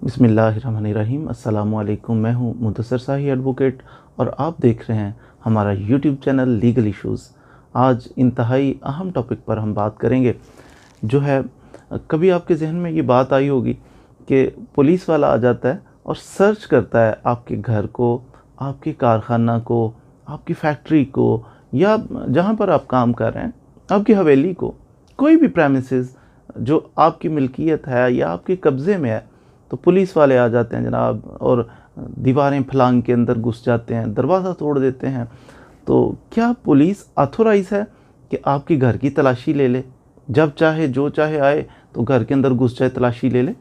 बिस्मिल्लाहिर्रहमानिर्रहीम। अस्सलामुअलैकुम। मैं हूं मुदस्सिर शाही एडवोकेट और आप देख रहे हैं हमारा यूट्यूब चैनल लीगल इश्यूज़। आज इंतहाई अहम टॉपिक पर हम बात करेंगे जो है, कभी आपके जहन में ये बात आई होगी कि पुलिस वाला आ जाता है और सर्च करता है आपके घर को, आपके कारखाना को, आपकी फैक्ट्री को, या जहाँ पर आप काम कर रहे हैं, आपकी हवेली को, कोई भी प्रेमिसेस जो आपकी मिल्कियत है या आपके कब्ज़े में है, तो पुलिस वाले आ जाते हैं जनाब और दीवारें फलांग के अंदर घुस जाते हैं, दरवाज़ा तोड़ देते हैं। तो क्या पुलिस ऑथोराइज है कि आपकी घर की तलाशी ले ले? जब चाहे जो चाहे आए तो घर के अंदर घुस जाए, तलाशी ले ले?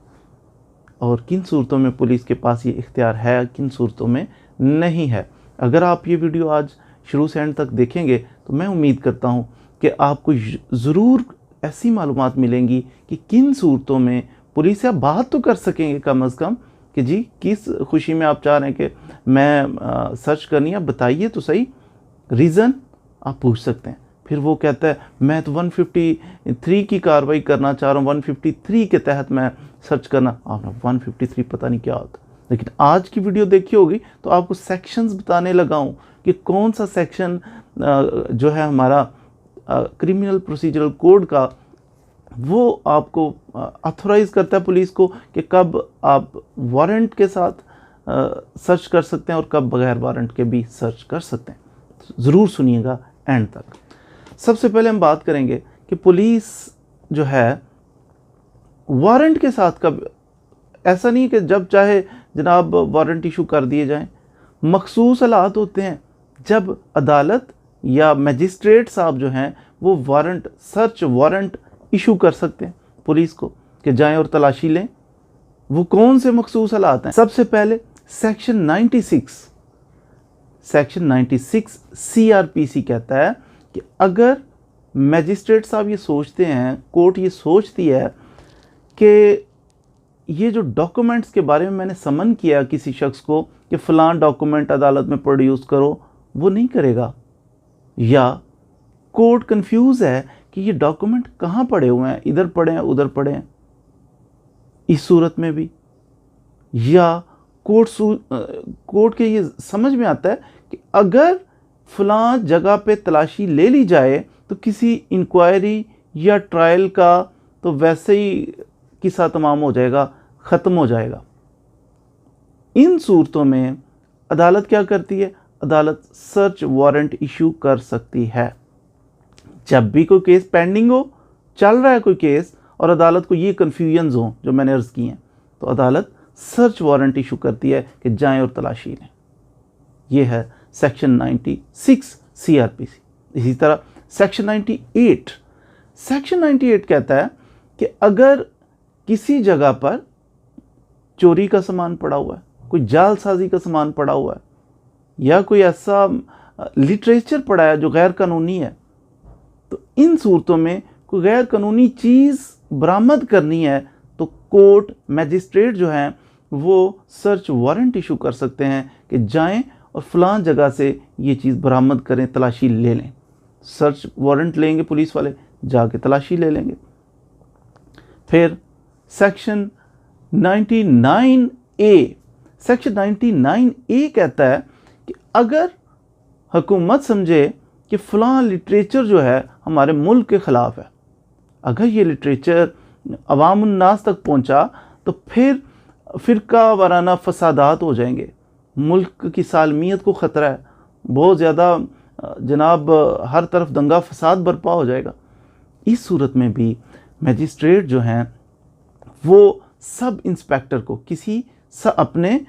और किन सूरतों में पुलिस के पास ये इख्तियार है, किन सूरतों में नहीं है? अगर आप ये वीडियो आज शुरू से एंड तक देखेंगे तो मैं उम्मीद करता हूँ कि आपको ज़रूर ऐसी मालूमात मिलेंगी कि किन सूरतों में पुलिस, या बात तो कर सकेंगे कम अज़ कम कि जी किस खुशी में आप चाह रहे हैं कि मैं सर्च करनी है, बताइए तो सही, रीज़न आप पूछ सकते हैं। फिर वो कहता है मैं तो 153 की कार्रवाई करना चाह रहा हूँ, 153 के तहत मैं सर्च करना। आपने 153 पता नहीं क्या होता, लेकिन आज की वीडियो देखी होगी तो आपको सेक्शंस बताने लगा हूँ कि कौन सा सेक्शन जो है हमारा क्रिमिनल प्रोसीजरल कोड का, वो आपको ऑथोराइज करता है पुलिस को कि कब आप वारंट के साथ सर्च कर सकते हैं और कब बगैर वारंट के भी सर्च कर सकते हैं। ज़रूर सुनिएगा एंड तक। सबसे पहले हम बात करेंगे कि पुलिस जो है वारंट के साथ कब, ऐसा नहीं कि जब चाहे जनाब वारंट इशू कर दिए जाएं। मखसूस हालात होते हैं जब अदालत या मजिस्ट्रेट साहब जो हैं वो वारंट, सर्च वारंट इशू कर सकते हैं पुलिस को कि जाएं और तलाशी लें। वो कौन से मखसूस हालात हैं? सबसे पहले सेक्शन 96 CRPC कहता है कि अगर मजिस्ट्रेट साहब ये सोचते हैं, कोर्ट ये सोचती है कि ये जो डॉक्यूमेंट्स के बारे में मैंने समन किया किसी शख्स को कि फ़लाँ डॉक्यूमेंट अदालत में प्रोड्यूस करो, वो नहीं करेगा, या कोर्ट कंफ्यूज है कि ये डॉक्यूमेंट कहाँ पड़े हुए हैं, इधर पड़े हैं उधर पड़े हैं, इस सूरत में भी, या कोर्ट के ये समझ में आता है कि अगर फलां जगह पे तलाशी ले ली जाए तो किसी इंक्वायरी या ट्रायल का तो वैसे ही किस्सा तमाम हो जाएगा, ख़त्म हो जाएगा। इन सूरतों में अदालत क्या करती है? अदालत सर्च वारंट इशू कर सकती है। जब भी कोई केस पेंडिंग हो, चल रहा है कोई केस, और अदालत को ये कन्फ्यूजन्स हो जो मैंने अर्ज़ की हैं, तो अदालत सर्च वारंट इशू करती है कि जाएं और तलाशी लें। ये है सेक्शन 96 CRPC। इसी तरह सेक्शन 98 कहता है कि अगर किसी जगह पर चोरी का सामान पड़ा हुआ है, कोई जालसाजी का सामान पड़ा हुआ है, या कोई ऐसा लिटरेचर पड़ा है जो गैर कानूनी है, तो इन सूरतों में कोई गैर कानूनी चीज़ बरामद करनी है तो कोर्ट, मैजिस्ट्रेट जो हैं वो सर्च वारंट इशू कर सकते हैं कि जाएं और फलां जगह से ये चीज़ बरामद करें, तलाशी ले लें। सर्च वारंट लेंगे पुलिस वाले, जाके तलाशी ले लेंगे। फिर सेक्शन 99A कहता है कि अगर हुकूमत समझे कि फ़लाँ लिटरेचर जो है हमारे मुल्क के ख़िलाफ़ है, अगर ये लिटरेचर अवाम उन्नास तक पहुंचा तो फिर फ़िरका वाराना फसादात हो जाएंगे, मुल्क की सालमियत को ख़तरा है, बहुत ज़्यादा जनाब हर तरफ दंगा फसाद बर्पा हो जाएगा। इस सूरत में भी मजिस्ट्रेट जो हैं वो सब इंस्पेक्टर को, अपने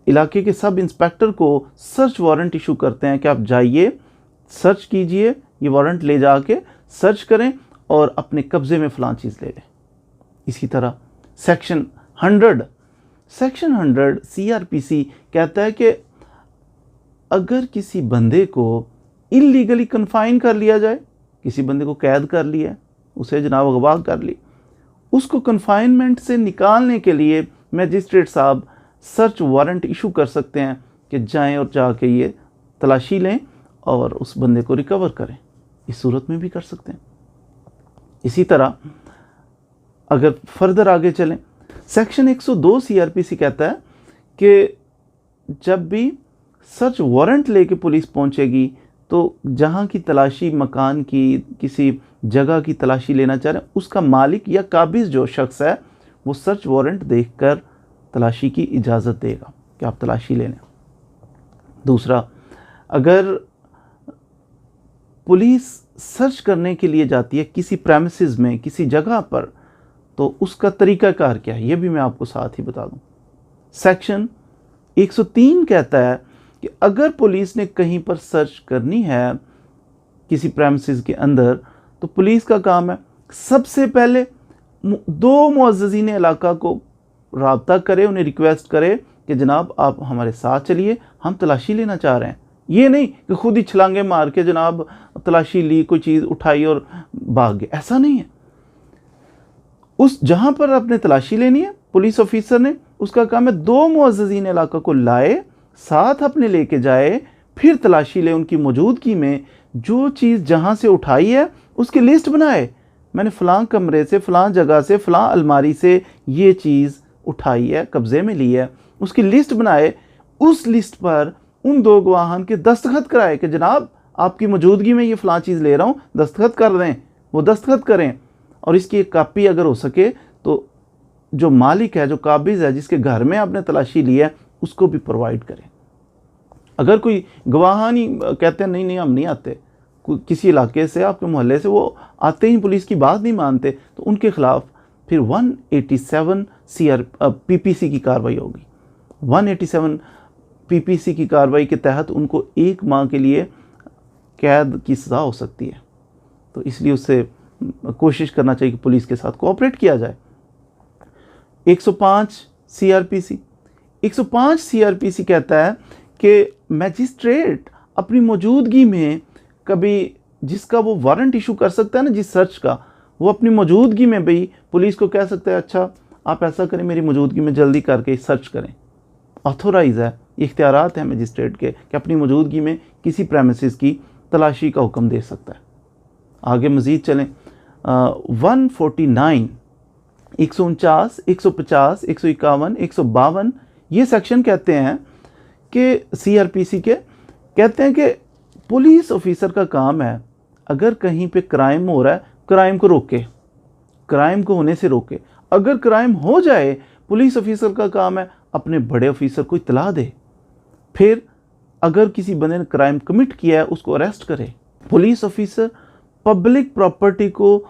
इलाके के सब इंस्पेक्टर को सर्च वारंट इशू करते हैं कि आप जाइए, सर्च कीजिए, ये वारंट ले जाके सर्च करें और अपने कब्ज़े में फ़लाँ चीज़ ले लें। इसी तरह सेक्शन 100 CRPC कहता है कि अगर किसी बंदे को इल्लीगली कन्फाइन कर लिया जाए, किसी बंदे को कैद कर लिया, उसे जनाब अगवा कर ली, उसको कन्फाइनमेंट से निकालने के लिए मजिस्ट्रेट साहब सर्च वारंट इशू कर सकते हैं कि जाएं और जाके ये तलाशी लें और उस बंदे को रिकवर करें। इस सूरत में भी कर सकते हैं। इसी तरह अगर फर्दर आगे चलें, सेक्शन 102 सीआरपीसी कहता है कि जब भी सर्च वारंट लेके पुलिस पहुंचेगी तो जहां की तलाशी, मकान की, किसी जगह की तलाशी लेना चाह रहे हैं, उसका मालिक या काबिज जो शख्स है वो सर्च वारंट देखकर तलाशी की इजाज़त देगा कि आप तलाशी ले लें। दूसरा, अगर पुलिस सर्च करने के लिए जाती है किसी प्रेमिसेस में, किसी जगह पर, तो उसका तरीकाकार क्या है ये भी मैं आपको साथ ही बता दूं। सेक्शन 103 कहता है कि अगर पुलिस ने कहीं पर सर्च करनी है किसी प्रेमिसेस के अंदर, तो पुलिस का काम है सबसे पहले 2 मुअज़्ज़िज़ीन इलाका को राब्ता करे, उन्हें रिक्वेस्ट करे कि जनाब आप हमारे साथ चलिए, हम तलाशी लेना चाह रहे हैं। ये नहीं कि खुद ही छलांगे मार के जनाब तलाशी ली, कोई चीज़ उठाई और भाग गए, ऐसा नहीं है। उस जहाँ पर आपने तलाशी लेनी है, पुलिस ऑफिसर ने, उसका काम है 2 मुअज़्ज़िज़ीन इलाका को लाए, साथ अपने लेके जाए, फिर तलाशी ले उनकी मौजूदगी में, जो चीज़ जहाँ से उठाई है उसकी लिस्ट बनाए। मैंने फ़लाँ कमरे से, फ़लाँ जगह से, फ़लाँ अलमारी से ये चीज़ उठाई है, कब्ज़े में ली है, उसकी लिस्ट बनाए। उस लिस्ट पर उन 2 गवाहान के दस्तखत कराए कि जनाब आपकी मौजूदगी में ये फ़लाँ चीज़ ले रहा हूँ, दस्तखत कर दें। वो दस्तखत करें और इसकी एक कापी अगर हो सके तो जो मालिक है, जो काबिज़ है, जिसके घर में आपने तलाशी ली है, उसको भी प्रोवाइड करें। अगर कोई गवाहान ही कहते हैं नहीं नहीं हम नहीं आते, किसी इलाके से, आपके मोहल्ले से, वो आते ही पुलिस की बात नहीं मानते, तो उनके ख़िलाफ़ फिर 187 पीपीसी की कार्रवाई होगी। 187 पीपीसी की कार्रवाई के तहत उनको 1 माह के लिए कैद की सज़ा हो सकती है। तो इसलिए उससे कोशिश करना चाहिए कि पुलिस के साथ कोऑपरेट किया जाए। 105 सीआरपीसी 105 सीआरपीसी कहता है कि मैजिस्ट्रेट अपनी मौजूदगी में कभी, जिसका वो वारंट इशू कर सकता है ना, जिस सर्च का, वो अपनी मौजूदगी में भी पुलिस को कह सकता है अच्छा आप ऐसा करें, मेरी मौजूदगी में जल्दी करके सर्च करें। ऑथोराइज है, इख्तियारात हैं मैजिस्ट्रेट के कि अपनी मौजूदगी में किसी प्रेमिसेस की तलाशी का हुक्म दे सकता है। आगे मज़ीद चलें, 149, 149, 150, 151, 152 ये सेक्शन कहते हैं कि सीआरपीसी के कहते हैं कि पुलिस ऑफिसर का काम है अगर कहीं पे क्राइम हो रहा है, क्राइम को रोके, क्राइम को होने से रोके। अगर क्राइम हो जाए, पुलिस ऑफिसर का काम है अपने बड़े ऑफिसर को इत्तला दे। फिर अगर किसी बंदे ने क्राइम कमिट किया है उसको अरेस्ट करे। पुलिस ऑफिसर पब्लिक प्रॉपर्टी को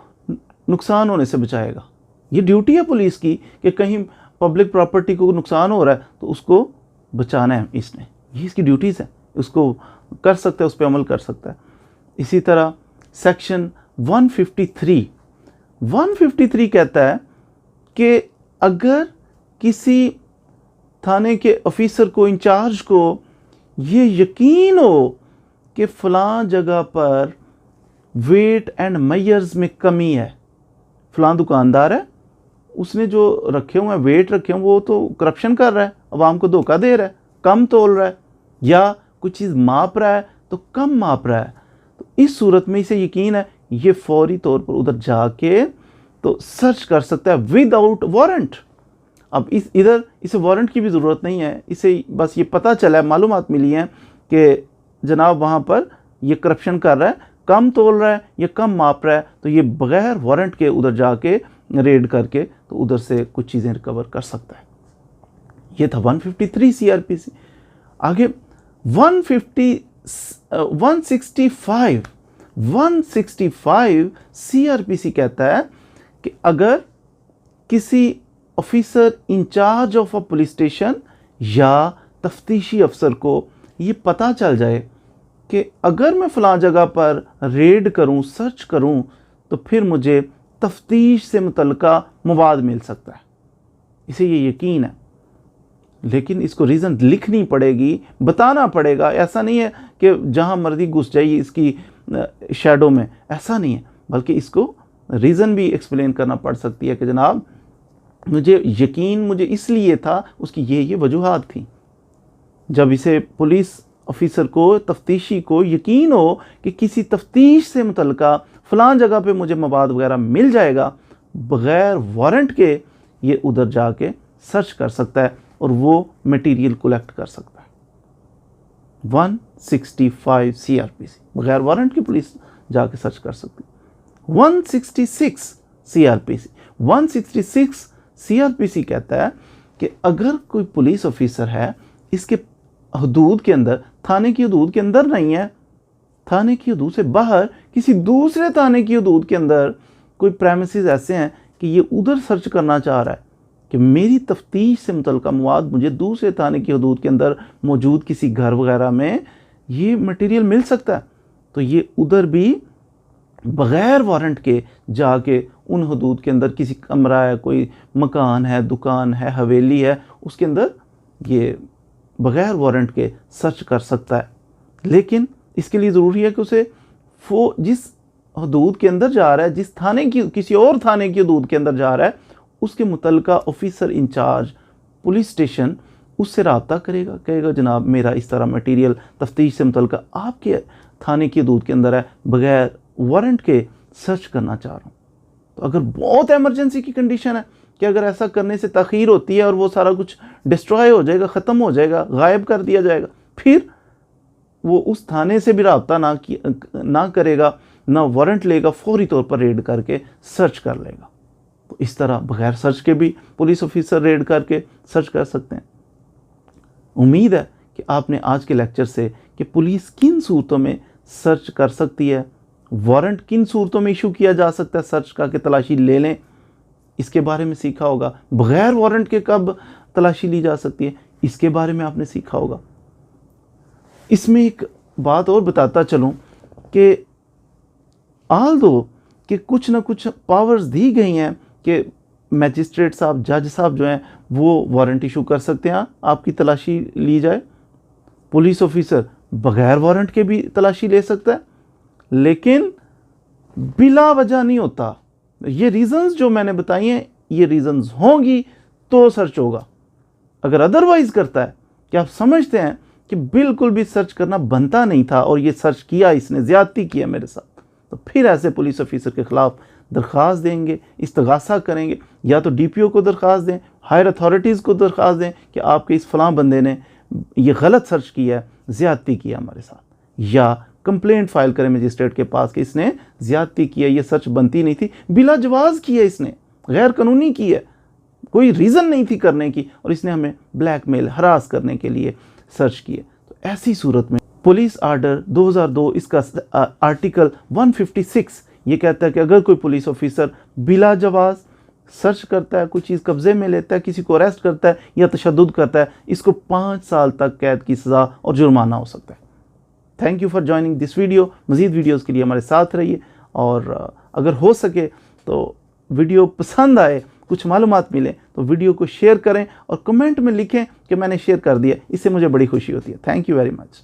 नुकसान होने से बचाएगा। ये ड्यूटी है पुलिस की कि कहीं पब्लिक प्रॉपर्टी को नुकसान हो रहा है तो उसको बचाना है इसने, ये इसकी ड्यूटीज़ है, उसको कर सकता है, उस पर अमल कर सकता है। इसी तरह सेक्शन 153 कहता है कि अगर किसी थाने के ऑफिसर को, इंचार्ज को ये यकीन हो कि फ़लाँ जगह पर वेट एंड मेजर्स में कमी है, फ़लाँ दुकानदार है, उसने जो रखे हुए हैं, वेट रखे हुए, वो तो करप्शन कर रहा है, अवाम को धोखा दे रहा है, कम तोल रहा है, या कुछ चीज़ माप रहा है तो कम माप रहा है, तो इस सूरत में इसे यकीन है, ये फौरी तौर पर उधर जाके तो सर्च कर सकता है विदाउट वारंट। अब इसे वारंट की भी ज़रूरत नहीं है, इसे बस ये पता चला है, मालूमात मिली हैं कि जनाब वहाँ पर ये करप्शन कर रहा है, कम तोल रहा है या कम माप रहा है, तो ये बग़ैर वारंट के उधर जाके रेड करके तो उधर से कुछ चीज़ें रिकवर कर सकता है। ये था 153 सीआरपीसी। आगे 165 सीआरपीसी कहता है कि अगर किसी officer in charge of a police station या तफ्तीशी अफसर को ये पता चल जाए कि अगर मैं फ़लाँ जगह पर रेड करूं, सर्च करूं, तो फिर मुझे तफ्तीश से मुतल्लिका मवाद मिल सकता है, इसे ये यकीन है। लेकिन इसको रीज़न लिखनी पड़ेगी, बताना पड़ेगा। ऐसा नहीं है कि जहाँ मर्जी घुस जाइए इसकी शैडो में, ऐसा नहीं है, बल्कि इसको रीज़न भी एक्सप्लेन करना पड़ सकती है कि जनाब मुझे यकीन मुझे इसलिए था, उसकी ये वजूहात थी। जब इसे पुलिस ऑफिसर को, तफ्तीशी को यकीन हो कि किसी तफ्तीश से मुतल्लिका फ़लाँ जगह पे मुझे मवाद वगैरह मिल जाएगा बग़ैर वारंट के, ये उधर जाके सर्च कर सकता है और वो मटेरियल कलेक्ट कर सकता है। 165 सीआरपीसी, बगैर वारंट के पुलिस जाके सर्च कर सकती है। 166 सीआरपीसी, 166 सीआरपीसी कहता है कि अगर कोई पुलिस ऑफिसर है, इसके हदूद के अंदर, थाने की हदूद के अंदर नहीं है, थाने की हदूद से बाहर किसी दूसरे थाने की हदूद के अंदर कोई प्रेमिसेस ऐसे हैं कि ये उधर सर्च करना चाह रहा है कि मेरी तफ्तीश से मुतल्लिका मवाद मुझे दूसरे थाने की हदूद के अंदर मौजूद किसी घर वगैरह में ये मटेरियल मिल सकता है, तो ये उधर भी बग़ैर वारंट के जाके उन हदूद के अंदर किसी कमरा है, कोई मकान है, दुकान है, हवेली है, उसके अंदर ये बग़ैर वारंट के सर्च कर सकता है। लेकिन इसके लिए ज़रूरी है कि उसे जिस हदूद के अंदर जा रहा है, जिस थाने की, किसी और थाने की हदूद के अंदर जा रहा है, उसके मुतल्लिका ऑफिसर इंचार्ज पुलिस स्टेशन उससे रब्ता करेगा, कहेगा जनाब मेरा इस तरह मटेरियल तफ्तीश से मुतल्लिका आपके थाने की हदूद के अंदर है, बग़ैर वारंट के सर्च करना चाह रहा हूँ। तो अगर बहुत एमरजेंसी की कंडीशन है कि अगर ऐसा करने से ताख़ीर होती है और वो सारा कुछ डिस्ट्रॉय हो जाएगा, ख़त्म हो जाएगा, गायब कर दिया जाएगा, फिर वो उस थाने से भी रब्ता ना करेगा, ना वारंट लेगा, फौरी तौर पर रेड करके सर्च कर लेगा। तो इस तरह बग़ैर सर्च के भी पुलिस ऑफिसर रेड करके सर्च कर सकते हैं। उम्मीद है कि आपने आज के लेक्चर से कि पुलिस किन सूरतों में सर्च कर सकती है, वारंट किन सूरतों में इशू किया जा सकता है सर्च का कि तलाशी ले लें, इसके बारे में सीखा होगा। बग़ैर वारंट के कब तलाशी ली जा सकती है, इसके बारे में आपने सीखा होगा। इसमें एक बात और बताता चलूँ कि आल दो कि कुछ ना कुछ पावर्स दी गई हैं कि मैजिस्ट्रेट साहब, जज साहब जो हैं वो वारंट इशू कर सकते हैं, आपकी तलाशी ली जाए। पुलिस ऑफिसर बग़ैर वारंट के भी तलाशी ले सकता है, लेकिन बिला वजह नहीं होता। ये रीज़न्स जो मैंने बताई हैं, ये रीज़न्स होंगी तो सर्च होगा। अगर अदरवाइज़ करता है कि आप समझते हैं कि बिल्कुल भी सर्च करना बनता नहीं था और ये सर्च किया, इसने ज़्यादती किया मेरे साथ, तो फिर ऐसे पुलिस ऑफिसर के ख़िलाफ़ दरख्वास्त देंगे, इस्तगासा करेंगे, या तो डीपीओ को दरख्वास्त दें, हायर अथॉरिटीज़ को दरख्वास्त दें कि आपके इस फ़लाँ बंदे ने ये गलत सर्च किया है, ज़्यादती किया हमारे साथ, या कंप्लेंट फाइल करें मजिस्ट्रेट के पास कि इसने ज़्यादती किया, ये सर्च बनती नहीं थी, बिला जवाज़ की है, इसने गैर कानूनी की है, कोई रीज़न नहीं थी करने की और इसने हमें ब्लैकमेल, हरास करने के लिए सर्च किए। तो ऐसी सूरत में पुलिस आर्डर 2002 इसका आर्टिकल 156 ये कहता है कि अगर कोई पुलिस ऑफिसर बिला जवाज़ सर्च करता है, कोई चीज़ कब्ज़े में लेता है, किसी को अरेस्ट करता है या तशद्दुद करता है, इसको 5 साल तक कैद की सज़ा और जुर्माना हो सकता है। Thank you for joining this video. मज़ीद वीडियोज़ के लिए हमारे साथ रहिए और अगर हो सके तो वीडियो पसंद आए, कुछ मालूमात मिले तो वीडियो को शेयर करें और कमेंट में लिखें कि मैंने शेयर कर दिया, इससे मुझे बड़ी खुशी होती है। Thank you very much.